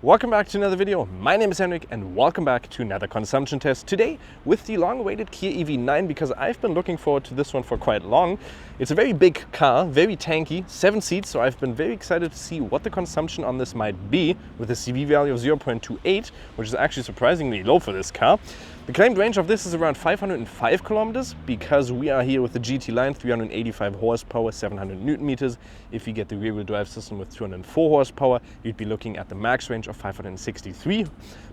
Welcome back to another video. My name is Henrik and welcome back to another consumption test. Today with the long-awaited Kia EV9 because I've been looking forward to this one for quite long. It's a very big car, very tanky, 7 seats, so I've been very excited to see what the consumption on this might be with a CV value of 0.28, which is actually surprisingly low for this car. The claimed range of this is around 505 kilometers because we are here with the GT line, 385 horsepower, 700 Newton meters. If you get the rear-wheel drive system with 204 horsepower, you'd be looking at the max range of 563.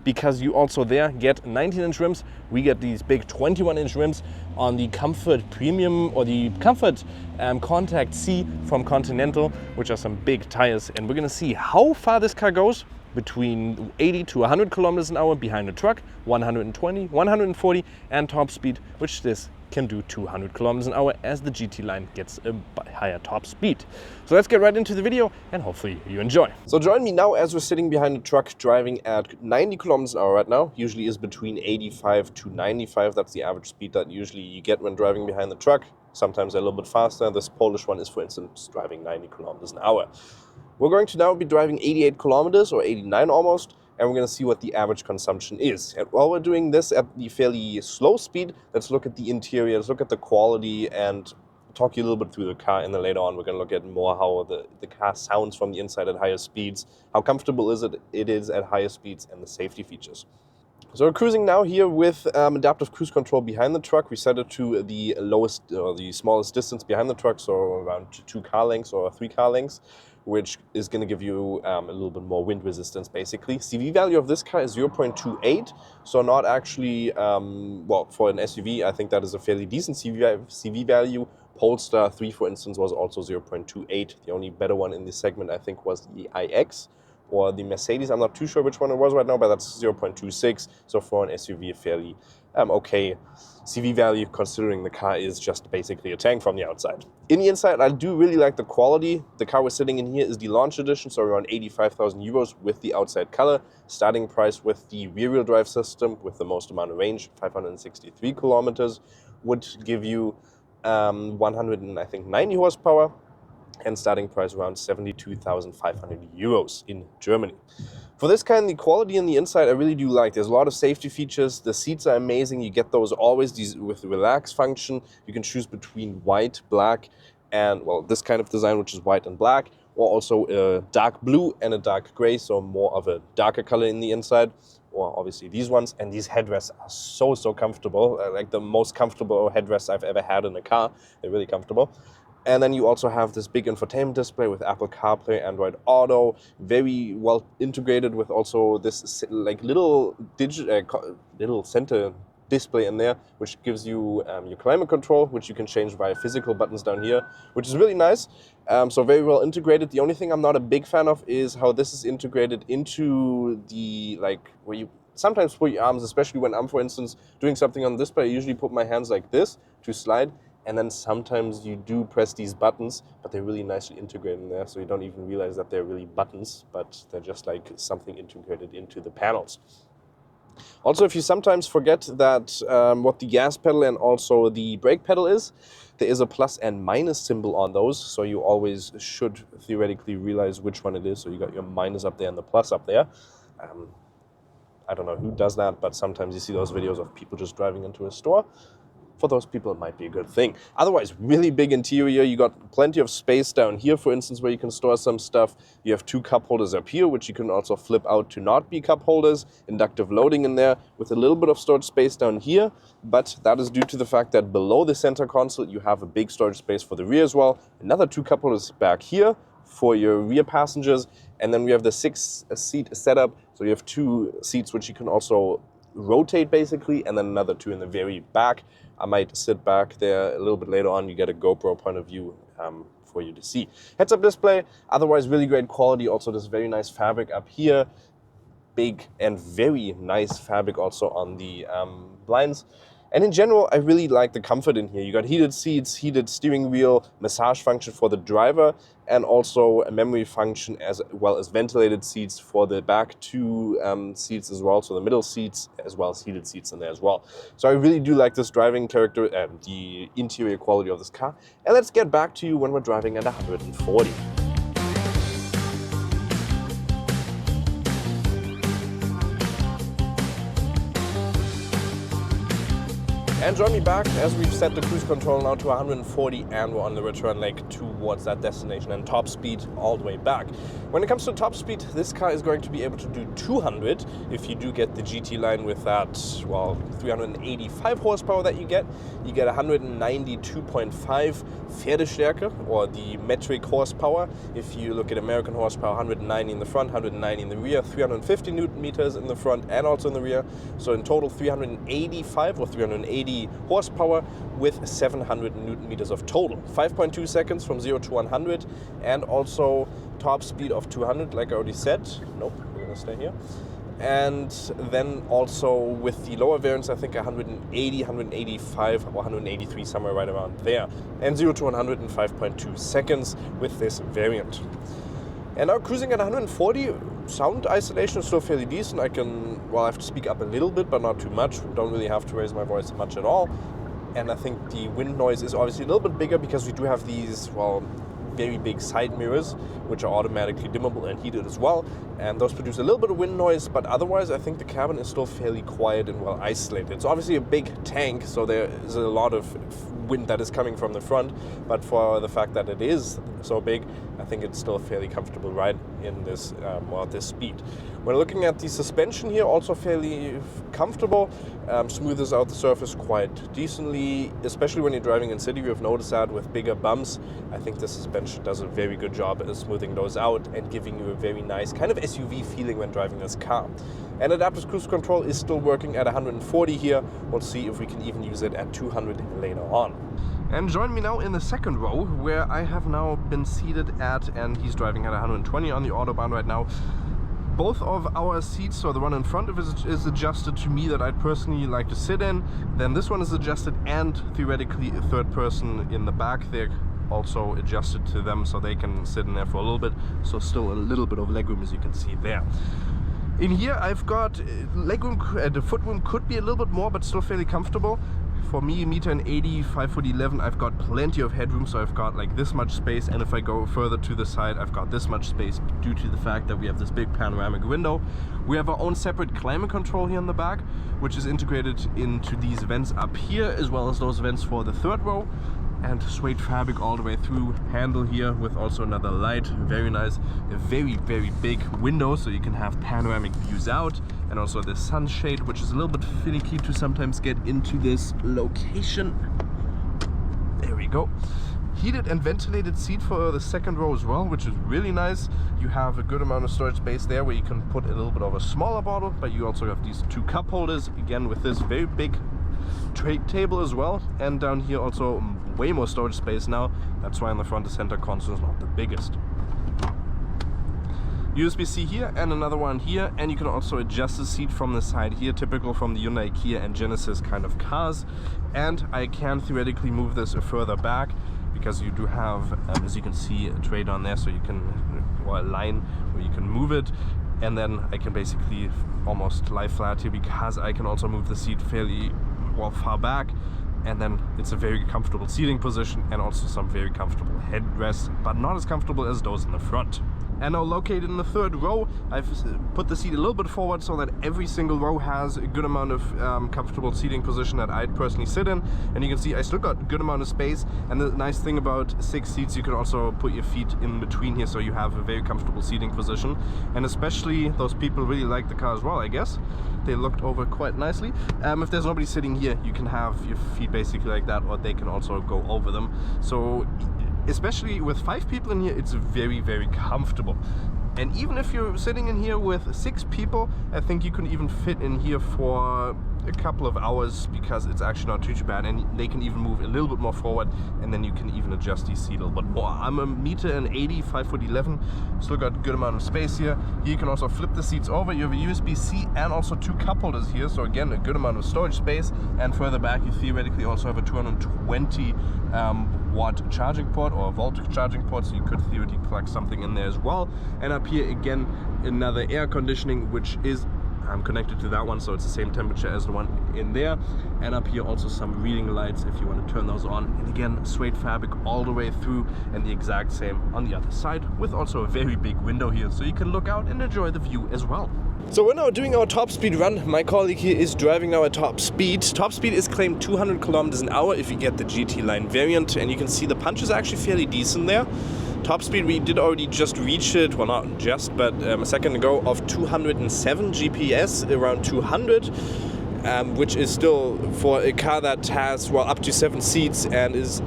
Because you also there get 19-inch rims, we get these big 21-inch rims on the Comfort Premium or the Comfort Contact C from Continental, which are some big tires. And we're gonna see how far this car goes. Between 80 to 100 kilometers an hour behind the truck, 120, 140, and top speed, which this can do 200 kilometers an hour as the GT line gets a higher top speed. So let's get right into the video and hopefully you enjoy. So join me now as we're sitting behind the truck driving at 90 kilometers an hour right now. Usually is between 85 to 95. That's the average speed that usually you get when driving behind the truck. Sometimes a little bit faster. This Polish one is, for instance, driving 90 kilometers an hour. We're going to now be driving 88 kilometers or 89 almost, and we're going to see what the average consumption is. And while we're doing this at the fairly slow speed, let's look at the interior, let's look at the quality, and talk you a little bit through the car. And then later on, we're going to look at more how the car sounds from the inside at higher speeds, how comfortable it is at higher speeds, and the safety features. So we're cruising now here with adaptive cruise control behind the truck. We set it to the lowest or the smallest distance behind the truck, so around 2 car lengths or 3 car lengths, which is going to give you a little bit more wind resistance basically. CV value of this car is 0.28, so not actually, well, for an SUV, I think that is a fairly decent CV value. Polestar 3, for instance, was also 0.28. The only better one in this segment, I think, was the iX or the Mercedes. I'm not too sure which one it was right now, but that's 0.26. So for an SUV, a fairly okay CV value, considering the car is just basically a tank from the outside. In the inside, I do really like the quality. The car we're sitting in here is the launch edition, so around 85,000 euros with the outside color. Starting price with the rear-wheel drive system with the most amount of range, 563 kilometers, would give you 190 horsepower. And starting price around 72,500 euros in Germany. For this kind, the quality in the inside I really do like. There's a lot of safety features. The seats are amazing. You get those always with the relax function. You can choose between white, black, and, well, this kind of design, which is white and black, or also a dark blue and a dark gray, so more of a darker color in the inside, or obviously these ones. And these headrests are so comfortable, like the most comfortable headrests I've ever had in a car. They're really comfortable. And then you also have this big infotainment display with Apple CarPlay, Android Auto, very well integrated with also this like little center display in there, which gives you your climate control, which you can change via physical buttons down here, which is really nice. So very well integrated. The only thing I'm not a big fan of is how this is integrated into the, like, where you sometimes put your arms, especially when I'm, for instance, doing something on the display. I usually put my hands like this to slide. And then sometimes you do press these buttons, but they're really nicely integrated in there, so you don't even realize that they're really buttons, but they're just like something integrated into the panels. Also, if you sometimes forget that what the gas pedal and also the brake pedal is, there is a plus and minus symbol on those, so you always should theoretically realize which one it is. So you got your minus up there and the plus up there. I don't know who does that, but sometimes you see those videos of people just driving into a store. For those people, it might be a good thing. Otherwise, really big interior. You got plenty of space down here, for instance, where you can store some stuff. You have 2 cup holders up here, which you can also flip out to not be cup holders. Inductive loading in there with a little bit of storage space down here. But that is due to the fact that below the center console, you have a big storage space for the rear as well. Another 2 cup holders back here for your rear passengers. And then we have the 6-seat setup. So you have 2 seats, which you can also rotate basically, and then another 2 in the very back. I might sit back there a little bit later on. You get a GoPro point of view for you to see. Heads-up display, otherwise really great quality. Also this very nice fabric up here. Big and very nice fabric also on the blinds. And in general, I really like the comfort in here. You got heated seats, heated steering wheel, massage function for the driver, and also a memory function as well as ventilated seats for the back 2 seats as well. So the middle seats as well as heated seats in there as well. So I really do like this driving character and the interior quality of this car. And let's get back to you when we're driving at 140. And join me back as we've set the cruise control now to 140 and we're on the return leg towards that destination and top speed all the way back. When it comes to top speed, this car is going to be able to do 200 if you do get the GT line with that, well, 385 horsepower that you get. You get 192.5 Pferdestärke, or the metric horsepower. If you look at American horsepower, 190 in the front, 190 in the rear, 350 Newton meters in the front and also in the rear. So in total 385 or 380 horsepower with 700 Newton meters of total. 5.2 seconds from 0 to 100 and also top speed of 200 like I already said. Nope, we're gonna stay here. And then also with the lower variants, I think 180, 185 or 183, somewhere right around there. And 0 to 100 in 5.2 seconds with this variant. And now cruising at 140, sound isolation is still fairly decent. I can, well, I have to speak up a little bit, but not too much. Don't really have to raise my voice much at all. And I think the wind noise is obviously a little bit bigger because we do have these, well, very big side mirrors, which are automatically dimmable and heated as well. And those produce a little bit of wind noise, but otherwise I think the cabin is still fairly quiet and well isolated. It's obviously a big tank, so there is a lot of wind that is coming from the front, but for the fact that it is so big, I think it's still a fairly comfortable ride in this, this speed. When looking at the suspension here, also fairly comfortable, smooths out the surface quite decently, especially when you're driving in city. We've noticed that with bigger bumps, I think the suspension does a very good job at smoothing those out and giving you a very nice kind of SUV feeling when driving this car. And adaptive cruise control is still working at 140 here. We'll see if we can even use it at 200 later on. And join me now in the second row, where I have now been seated at, and he's driving at 120 on the Autobahn right now. Both of our seats, so the one in front of it is adjusted to me that I'd personally like to sit in. Then this one is adjusted, and theoretically a third person in the back, they're also adjusted to them so they can sit in there for a little bit. So still a little bit of legroom, as you can see there. In here I've got legroom, the footroom could be a little bit more, but still fairly comfortable. For me, 1.80 m, 5'11", I've got plenty of headroom, so I've got like this much space, and if I go further to the side, I've got this much space due to the fact that we have this big panoramic window. We have our own separate climate control here in the back, which is integrated into these vents up here, as well as those vents for the third row. And suede fabric all the way through, handle here with also another light, very nice. A very, very big window, so you can have panoramic views out, and also the sunshade, which is a little bit finicky to sometimes get into this location. There we go. Heated and ventilated seat for the second row as well, which is really nice. You have a good amount of storage space there where you can put a little bit of a smaller bottle, but you also have these two cup holders, again with this very big tray table as well, and down here also way more storage space now. That's why in the front the center console is not the biggest. USB-C here and another one here, and you can also adjust the seat from the side here, typical from the Hyundai, Kia and Genesis kind of cars. And I can theoretically move this further back because you do have, as you can see, a tray down there, so you can, or a line where you can move it. And then I can basically almost lie flat here because I can also move the seat fairly well far back, and then it's a very comfortable seating position and also some very comfortable headrests, but not as comfortable as those in the front. And now located in the third row, I've put the seat a little bit forward so that every single row has a good amount of comfortable seating position that I'd personally sit in. And you can see I still got a good amount of space. And the nice thing about 6 seats, you can also put your feet in between here, so you have a very comfortable seating position. And especially those people really like the car as well, I guess. They looked over quite nicely. If there's nobody sitting here, you can have your feet basically like that, or they can also go over them. So especially with 5 people in here, it's very, very comfortable. And even if you're sitting in here with 6 people, I think you can even fit in here for a couple of hours because it's actually not too bad, and they can even move a little bit more forward, and then you can even adjust these seats a little bit more. I'm 1.80 m, 5'11", still got a good amount of space here. Here you can also flip the seats over. You have a USB-C and also 2 cup holders here, so again a good amount of storage space. And further back you theoretically also have a 220 watt charging port, or volt charging port, so you could theoretically plug something in there as well. And up here again another air conditioning, which is connected to that one, so it's the same temperature as the one in there. And up here also some reading lights if you want to turn those on, and again suede fabric all the way through, and the exact same on the other side, with also a very big window here so you can look out and enjoy the view as well. So we're now doing our top speed run. My colleague here is driving now at top speed. Top speed is claimed 200 kilometers an hour if you get the GT line variant, and you can see the punch is actually fairly decent there. Top speed, we did already just reach it, well not just, but a second ago, of 207 GPS, around 200, which is still, for a car that has, well, up to 7 seats and is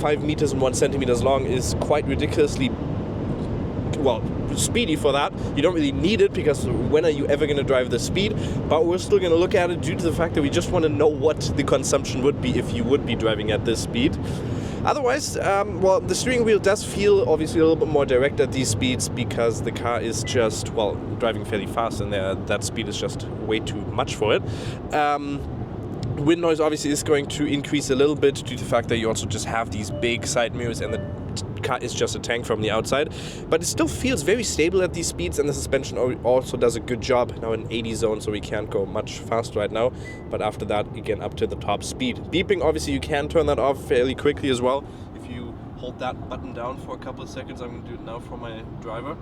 5 meters and 1 centimeters long, is quite ridiculously, well, speedy for that. You don't really need it, because when are you ever going to drive the speed? But we're still going to look at it due to the fact that we just want to know what the consumption would be if you would be driving at this speed. Otherwise, well, the steering wheel does feel obviously a little bit more direct at these speeds, because the car is just, well, driving fairly fast, and that speed is just way too much for it. Wind noise obviously is going to increase a little bit due to the fact that you also just have these big side mirrors, and the car is just a tank from the outside, but it still feels very stable at these speeds, and the suspension also does a good job. Now in 80 zone, so we can't go much faster right now, but after that, again, up to the top speed. Beeping, obviously you can turn that off fairly quickly as well. If you hold that button down for a couple of seconds, I'm going to do it now for my driver.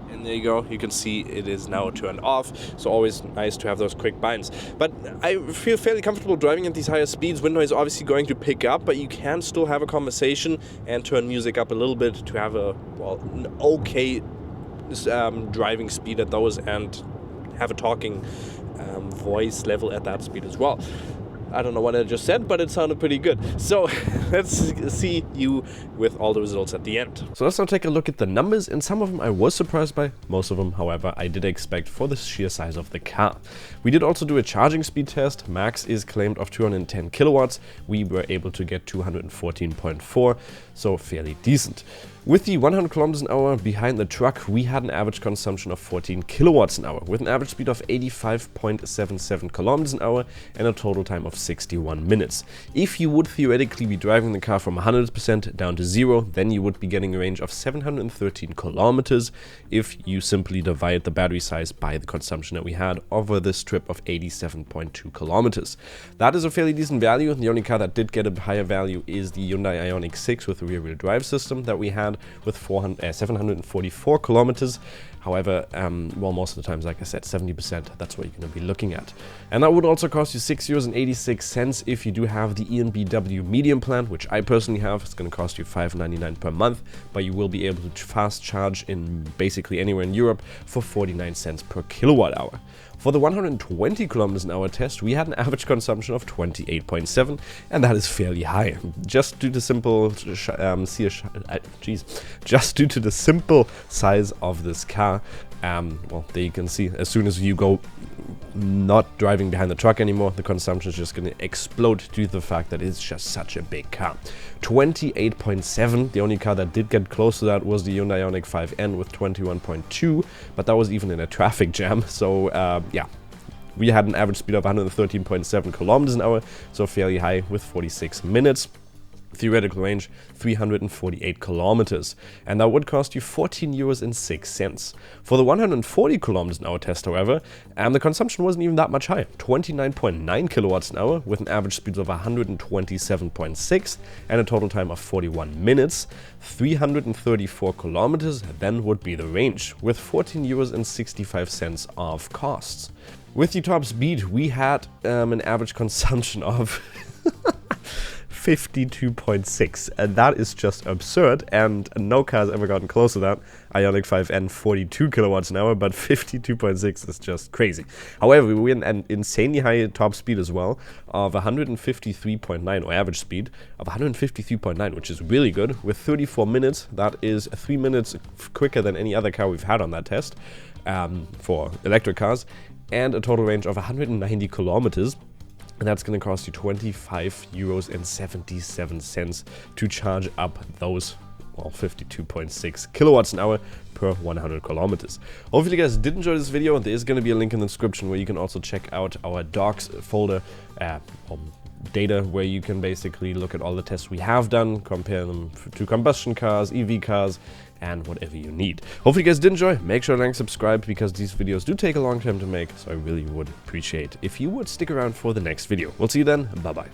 And there you go, you can see it is now turned off, so always nice to have those quick binds. But I feel fairly comfortable driving at these higher speeds. Wind noise is obviously going to pick up, but you can still have a conversation and turn music up a little bit to have a, well, an okay driving speed at those, and have a talking voice level at that speed as well. I don't know what I just said, but it sounded pretty good. So let's see you with all the results at the end. So let's now take a look at the numbers, and some of them I was surprised by. Most of them, however, I did expect for the sheer size of the car. We did also do a charging speed test. Max is claimed of 210 kilowatts. We were able to get 214.4, so fairly decent. With the 100 kilometers an hour behind the truck, we had an average consumption of 14 kilowatts an hour, with an average speed of 85.77 kilometers an hour and a total time of 61 minutes. If you would theoretically be driving the car from 100% down to 0, then you would be getting a range of 713 kilometers if you simply divide the battery size by the consumption that we had over this trip of 87.2 kilometers. That is a fairly decent value. The only car that did get a higher value is the Hyundai Ioniq 6 with a rear-wheel drive system that we had, with 744 kilometers. However, well, most of the times, like I said, 70%, that's what you're going to be looking at. And that would also cost you €6.86 if you do have the EnBW medium plan, which I personally have. It's going to cost you $5.99 per month, but you will be able to fast charge in basically anywhere in Europe for 49 cents per kilowatt hour. For the 120 kilometers an hour test, we had an average consumption of 28.7, and that is fairly high. Just due to simple just due to the simple size of this car. Well, there you can see, as soon as you go not driving behind the truck anymore, the consumption is just going to explode due to the fact that it's just such a big car. 28.7, the only car that did get close to that was the Hyundai Ioniq 5N with 21.2, but that was even in a traffic jam, so yeah. We had an average speed of 113.7 kilometers an hour, so fairly high with 46 minutes. Theoretical range 348 kilometers, and that would cost you €14.06. For the 140 kilometers an hour test, however, the consumption wasn't even that much higher, 29.9 kilowatts an hour with an average speed of 127.6 and a total time of 41 minutes. 334 kilometers then would be the range, with €14.65 of costs. With the top speed, we had an average consumption of 52.6, and that is just absurd, and no car has ever gotten close to that. Ioniq 5N 42 kilowatts an hour, but 52.6 is just crazy. However, we had an insanely high top speed as well of 153.9, or average speed of 153.9, which is really good, with 34 minutes. That is 3 minutes quicker than any other car we've had on that test for electric cars, and a total range of 190 kilometers. And that's going to cost you €25.77 to charge up those, well, 52.6 kilowatts an hour per 100 kilometers. Hopefully you guys did enjoy this video. There is going to be a link in the description where you can also check out our docs folder, data, where you can basically look at all the tests we have done, compare them to combustion cars, EV cars, and whatever you need. Hopefully you guys did enjoy. Make sure to like and subscribe, because these videos do take a long time to make, so I really would appreciate if you would stick around for the next video. We'll see you then. Bye bye.